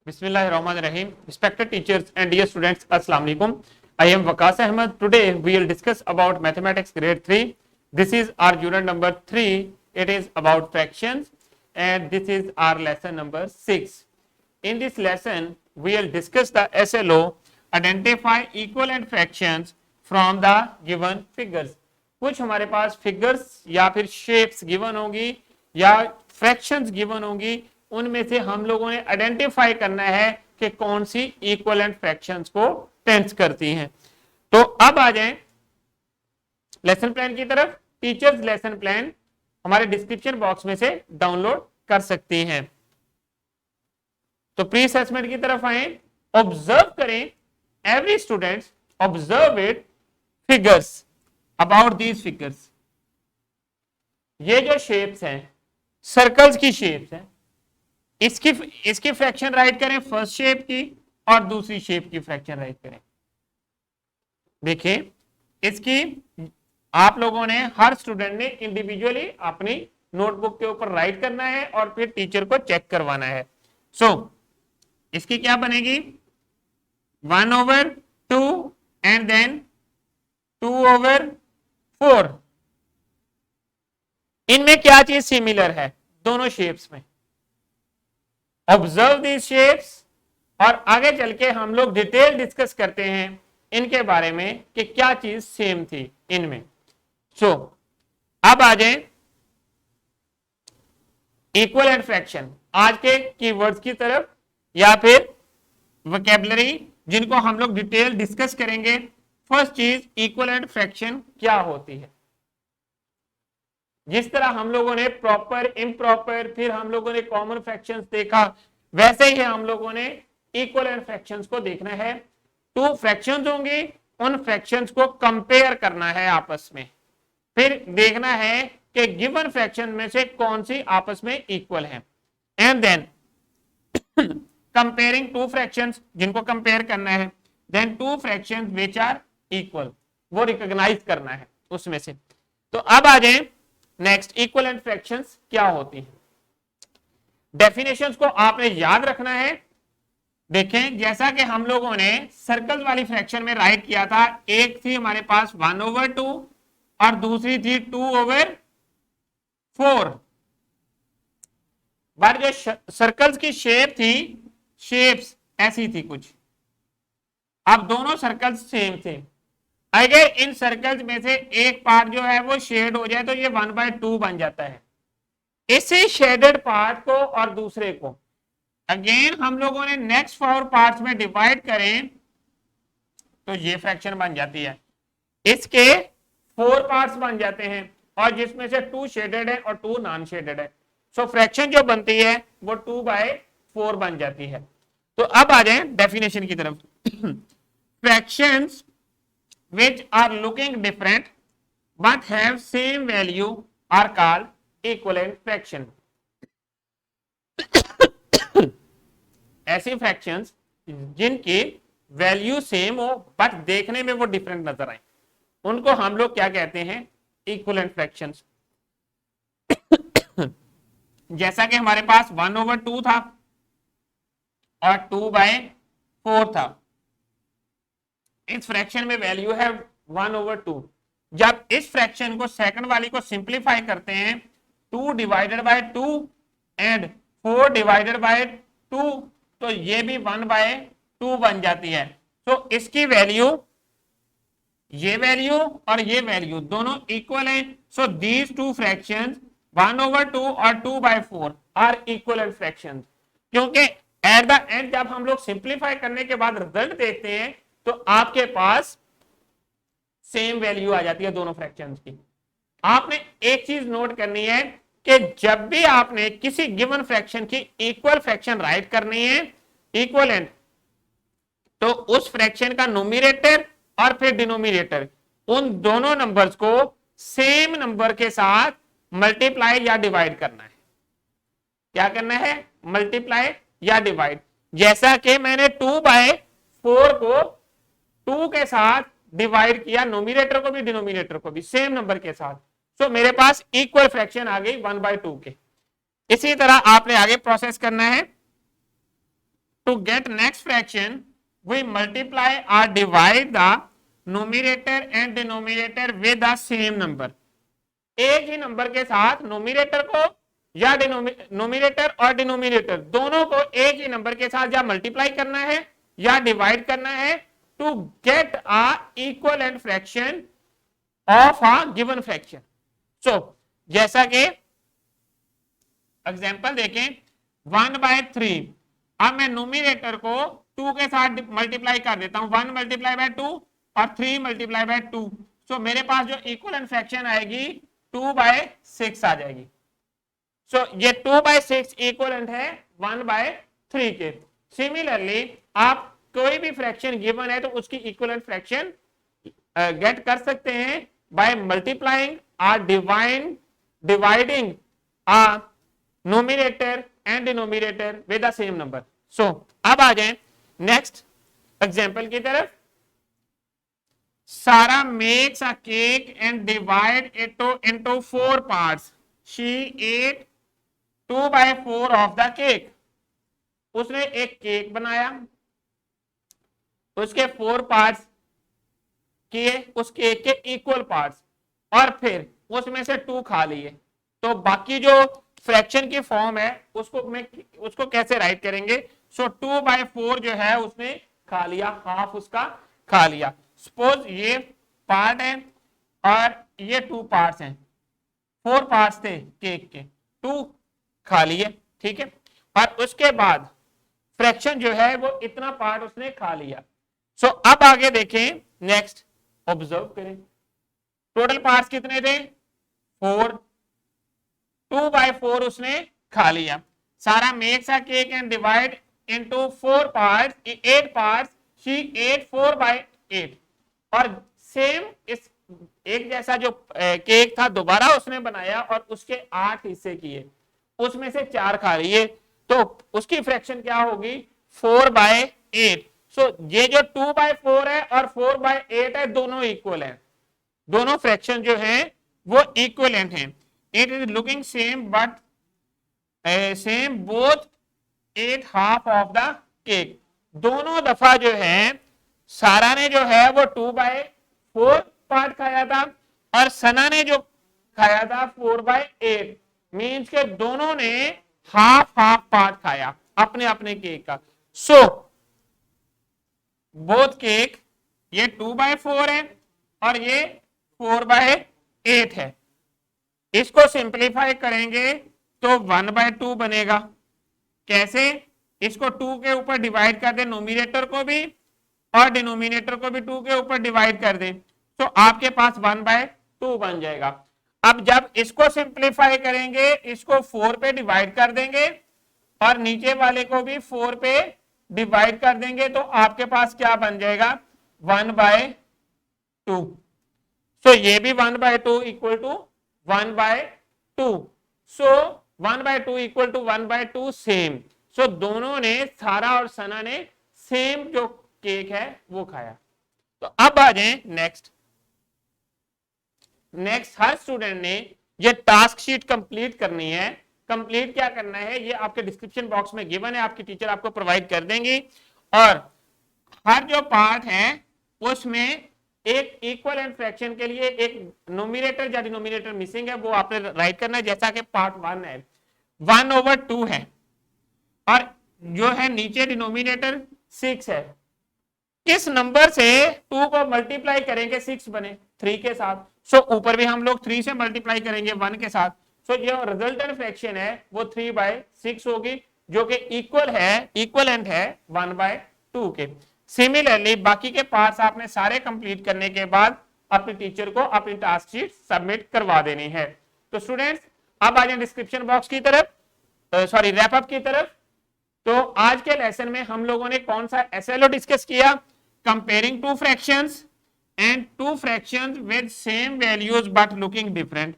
Bismillahirrahmanirrahim. Respected teachers and dear students, Assalamu alaikum. I am Waqas Ahmed. Today we will discuss about mathematics grade 3. This is our unit number 3. It is about fractions and this is our lesson number 6. In this lesson we will discuss the SLO, identify equivalent fractions from the given figures. कुछ हमारे पास figures या फिर shapes given होगी या fractions given होगी, उनमें से हम लोगों ने आइडेंटिफाई करना है कि कौन सी इक्विवेलेंट फ्रैक्शंस को टेंस करती हैं। तो अब आ जाएं लेसन प्लान की तरफ। टीचर्स लेसन प्लान हमारे डिस्क्रिप्शन बॉक्स में से डाउनलोड कर सकती हैं। तो प्री असेसमेंट की तरफ आए, ऑब्जर्व करें, every students observe it figures about these figures. ये जो शेप्स हैं, सर्कल्स की शेप्स हैं, इसकी फ्रैक्शन राइट करें फर्स्ट शेप की और दूसरी शेप की फ्रैक्शन राइट करें। देखिए इसकी आप लोगों ने, हर स्टूडेंट ने इंडिविजुअली अपनी नोटबुक के ऊपर राइट करना है और फिर टीचर को चेक करवाना है। सो इसकी क्या बनेगी, 1/2 एंड देन 2/4। इनमें क्या चीज सिमिलर है दोनों शेप्स में? ऑब्जर्व दीज शेप्स और आगे चल के हम लोग डिटेल डिस्कस करते हैं इनके बारे में कि क्या चीज सेम थी इनमें। सो अब आ जाए इक्विवेलेंट फ्रैक्शन, आज के कीवर्ड्स की तरफ या फिर वोकैबुलरी जिनको हम लोग डिटेल डिस्कस करेंगे। फर्स्ट चीज, इक्विवेलेंट फ्रैक्शन क्या होती है। जिस तरह हम लोगों ने प्रॉपर, इम्प्रॉपर, फिर हम लोगों ने कॉमन फ्रैक्शंस देखा, वैसे ही हम लोगों ने इक्विवेलेंट फ्रैक्शंस को देखना है। टू फ्रैक्शंस होंगे, उन फ्रैक्शंस को कंपेयर करना है आपस में, फिर देखना है कि गिवन फ्रैक्शन में से कौन सी आपस में इक्वल है, and then comparing two fractions जिनको कंपेयर करना है, then two fractions which are equal, वो रिकॉग्नाइज करना है उसमें से। तो अब आ जाए नेक्स्ट, इक्विवेलेंट फ्रैक्शंस क्या होती हैं। डेफिनेशंस को आपने याद रखना है। देखें जैसा कि हम लोगों ने सर्कल वाली फ्रैक्शन में राइट किया था, एक थी हमारे पास 1/2 और दूसरी थी 2/4। बार जो सर्कल्स की शेप थी, शेप्स ऐसी थी कुछ। अब दोनों सर्कल्स सेम थे, अगर इन सर्कल्स में से एक पार्ट जो है वो शेड हो जाए तो ये 1/2 बन जाता है। इसी शेडेड पार्ट को और दूसरे को अगेन हम लोगों ने नेक्स्ट 4 पार्ट्स में डिवाइड करें तो ये फ्रैक्शन बन जाती है। इसके 4 पार्ट्स बन जाते हैं और जिसमें से 2 शेडेड है और 2 नॉन शेडेड है। सो फ्रैक्शन जो बनती है वो 2/4 बन जाती है। तो अब आ जाए डेफिनेशन की तरफ। Fractions which are looking different but have same value are called equivalent fraction. ऐसी फ्रैक्शंस जिनकी वैल्यू सेम हो बट देखने में वो डिफरेंट नजर आए, उनको हम लोग क्या कहते हैं, इक्विवेलेंट फ्रैक्शंस। जैसा कि हमारे पास 1/2 था और 2/4 था, इस फ्रैक्शन में वैल्यू है 1/2। जब इस फ्रैक्शन को सेकंड वाली को सिंप्लीफाई करते हैं, 2/2 एंड 4/2, तो ये भी 1/2 बन जाती है। तो इसकी वैल्यू, ये वैल्यू और ये वैल्यू दोनों इक्वल है। सो दीज टू फ्रैक्शंस 1/2 और 2/4 आर इक्विवेलेंट फ्रैक्शंस। क्योंकि एट द एंड जब हम लोग सिंप्लीफाई करने के बाद रिजल्ट देखते हैं तो आपके पास सेम वैल्यू आ जाती है दोनों फ्रैक्शंस की। आपने एक चीज नोट करनी है कि जब भी आपने किसी गिवन फ्रैक्शन की इक्वल फ्रैक्शन राइट करनी है, इक्विवेलेंट, तो उस फ्रैक्शन का नोमिनेटर और फिर डिनोमिनेटर, उन दोनों नंबर्स को सेम नंबर के साथ मल्टीप्लाई या डिवाइड करना है। क्या करना है, मल्टीप्लाई या डिवाइड। जैसा कि मैंने 2/4 को 2 के साथ डिवाइड किया, नोमिनेटर को भी डिनोमिनेटर को भी सेम नंबर के साथ, सो मेरे पास इक्वल फ्रैक्शन आ गई 1/2 के। इसी तरह आपने आगे प्रोसेस करना है। To get next fraction, we multiply or divide the numerator and denominator with the same number. एक ही नंबर के साथ नोमिनेटर को या नोमिनेटर और डिनोमिनेटर दोनों को एक ही नंबर के साथ या मल्टीप्लाई करना है या डिवाइड करना है to get a equivalent fraction of a given fraction. So जैसा कि एग्जांपल देखें 1/3. अब मैं नोमिनेटर को 2 के साथ मल्टीप्लाई कर देता हूं. 1 मल्टीप्लाई बाय 2 और 3 मल्टीप्लाई बाय 2. सो मेरे पास जो इक्वलेंट फ्रैक्शन आएगी 2/6 आ जाएगी. सो ये 2/6 इक्वलेंट है 1/3 के. सिमिलरली आप कोई भी फ्रैक्शन गिवन है तो उसकी इक्वलेंट फ्रैक्शन गेट कर सकते हैं बाय मल्टीप्लाइंग और dividing a nominator and denominator with the same number. So अब आ जाएं नेक्स्ट एग्जांपल की तरफ. Sarah makes a cake and divide it into 4 parts. She ate 2/4 of the cake. उसने एक केक बनाया, उसके 4 पार्ट्स किए, उस केक के इक्वल पार्ट्स, और फिर उसमें से 2 खा लिए. तो बाकी जो फ्रैक्शन की फॉर्म है उसको कैसे राइट करेंगे. सो 2/4 जो है उसने खा लिया, हाफ उसका खा लिया. सपोज ये पार्ट है और ये 2 पार्ट्स हैं. 4 पार्ट्स थे केक के, 2 खा लिए, ठीक है. और उसके बाद फ्रैक्शन जो है वो इतना पार्ट उसने खा लिया. सो अब आगे देखें, नेक्स्ट ऑब्जर्व करें. टोटल पार्ट्स कितने थे 4. 2/4 उसने खा लिया. Sara makes a cake and divide into 4 parts, 8 parts. She ate 4/8. और सेम इस एक जैसा जो केक था दोबारा उसने बनाया और उसके 8 हिस्से किए, उसमें से 4 खा लिए. तो उसकी फ्रैक्शन क्या होगी 4/8. सो ये जो 2/4 है और 4/8 है दोनों इक्वल है, दोनों फ्रैक्शन जो है वो इक्वलेंट है. It is looking same but same both 8 half of the cake. दोनों दफा जो है सारा ने जो है वो 2/4 पार्ट खाया था और सना ने जो खाया था 4/8. मींस के दोनों ने हाफ पार्ट खाया अपने अपने केक का. सो बोथ केक, ये 2/4 है और ये 4/8 है. इसको सिंप्लीफाई करेंगे तो 1/2 बनेगा. कैसे, इसको 2 के ऊपर डिवाइड कर दे, नोमिनेटर को भी और डिनोमिनेटर को भी 2 के ऊपर डिवाइड कर दे, तो आपके पास 1/2 बन जाएगा. अब जब इसको सिंप्लीफाई करेंगे, इसको 4 पे डिवाइड कर देंगे और नीचे वाले को भी 4 पे डिवाइड कर देंगे, तो आपके पास क्या बन जाएगा 1/2. सो ये भी 1/2 equal to 1/2. So 1/2 equal to 1/2 same. So दोनों ने, सारा और सना ने सेम जो केक है वो खाया. तो अब आ जाए नेक्स्ट. हर स्टूडेंट ने ये टास्क शीट कंप्लीट करनी है. कंप्लीट क्या करना है ये आपके डिस्क्रिप्शन बॉक्स में गिवन है, आपकी टीचर आपको प्रोवाइड कर देंगी. और हर जो पार्ट है उसमें एक इक्वलेंट फ्रैक्शन के लिए एक नोमिनेटर या डिनोमिनेटर मिसिंग है, वो आपने राइट करना है. जैसा कि पार्ट 1 है 1/2 है और जो है नीचे डिनोमिनेटर 6 है. किस नंबर से 2 को मल्टीप्लाई करेंगे 6 बने 3 के साथ. सो ऊपर भी हम लोग 3 से मल्टीप्लाई करेंगे 1 के साथ. सो जो रिजल्टेंट फ्रैक्शन है वो 3/6 होगी, जो कि इक्वलेंट है 1/2 के. सिमिलरली बाकी के पार्ट्स आपने सारे कंप्लीट करने के बाद अपने टीचर को अपनी टास्क शीट सबमिट करवा देनी है. तो स्टूडेंट्स अब आ जाए डिस्क्रिप्शन बॉक्स की तरफ, सॉरी रैप अप की तरफ. तो आज के लेसन में हम लोगों ने कौन सा एसएलओ डिस्कस किया, comparing 2 fractions and 2 fractions with same values but looking different,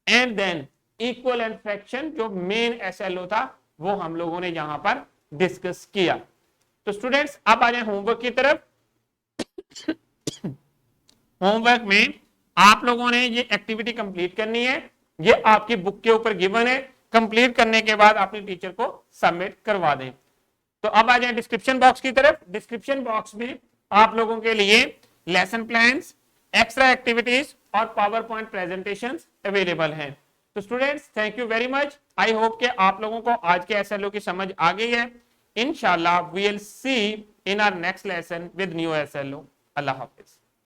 and then equivalent fraction जो मेन एसएलओ था वो हम लोगों ने यहां पर डिस्कस किया. तो स्टूडेंट्स अब आ जाए होमवर्क की तरफ. होमवर्क में आप लोगों ने ये एक्टिविटी कंप्लीट करनी है, ये आपकी बुक के ऊपर गिवन है. कंप्लीट करने के बाद अपने टीचर को सबमिट करवा दें. तो अब आ जाए डिस्क्रिप्शन बॉक्स की तरफ। डिस्क्रिप्शन बॉक्स में आप लोगों के लिए लेसन प्लान्स, एक्स्ट्रा एक्टिविटीज और पावर पॉइंट प्रेजेंटेशन अवेलेबल हैं। तो students thank you very much. I hope कि आप लोगों को आज के एसएलओ की समझ आ गई है। इंशाल्लाह we will see in our next lesson with new SLO. अल्लाह हाफिज।